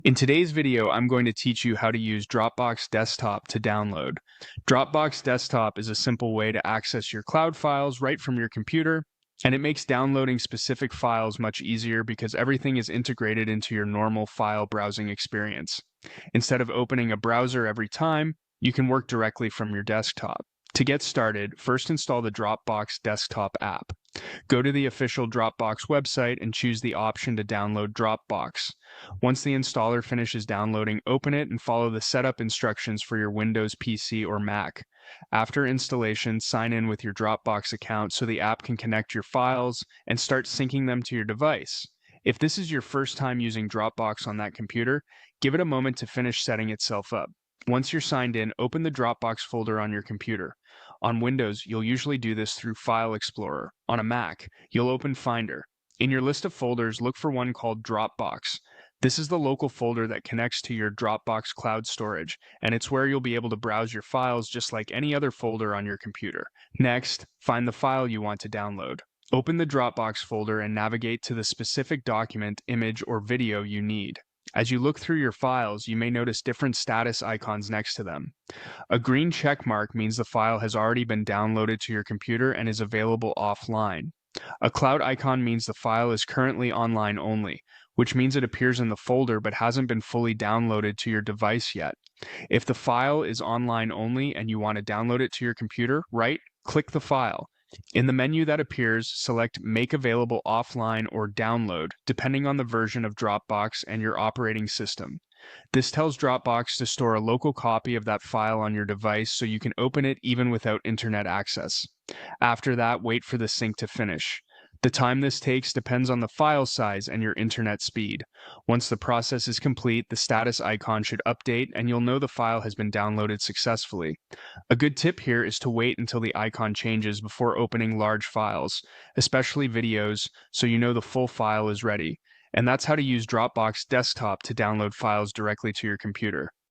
In today's video, I'm going to teach you how to use Dropbox Desktop to download. Dropbox Desktop is a simple way to access your cloud files right from your computer, and it makes downloading specific files much easier because everything is integrated into your normal file browsing experience. Instead of opening a browser every time, you can work directly from your desktop. To get started, first install the Dropbox Desktop app. Go to the official Dropbox website and choose the option to download Dropbox. Once the installer finishes downloading, open it and follow the setup instructions for your Windows PC or Mac. After installation, sign in with your Dropbox account so the app can connect your files and start syncing them to your device. If this is your first time using Dropbox on that computer, give it a moment to finish setting itself up. Once you're signed in, open the Dropbox folder on your computer. On Windows, you'll usually do this through File Explorer. On a Mac, you'll open Finder. In your list of folders, look for one called Dropbox. This is the local folder that connects to your Dropbox cloud storage, and it's where you'll be able to browse your files just like any other folder on your computer. Next, find the file you want to download. Open the Dropbox folder and navigate to the specific document, image, or video you need. As you look through your files, you may notice different status icons next to them. A green check mark means the file has already been downloaded to your computer and is available offline. A cloud icon means the file is currently online only, which means it appears in the folder but hasn't been fully downloaded to your device yet. If the file is online only and you want to download it to your computer, click the file. In the menu that appears, select Make Available Offline or Download, depending on the version of Dropbox and your operating system. This tells Dropbox to store a local copy of that file on your device so you can open it even without internet access. After that, wait for the sync to finish. The time this takes depends on the file size and your internet speed. Once the process is complete, the status icon should update and you'll know the file has been downloaded successfully. A good tip here is to wait until the icon changes before opening large files, especially videos, so you know the full file is ready. And that's how to use Dropbox Desktop to download files directly to your computer.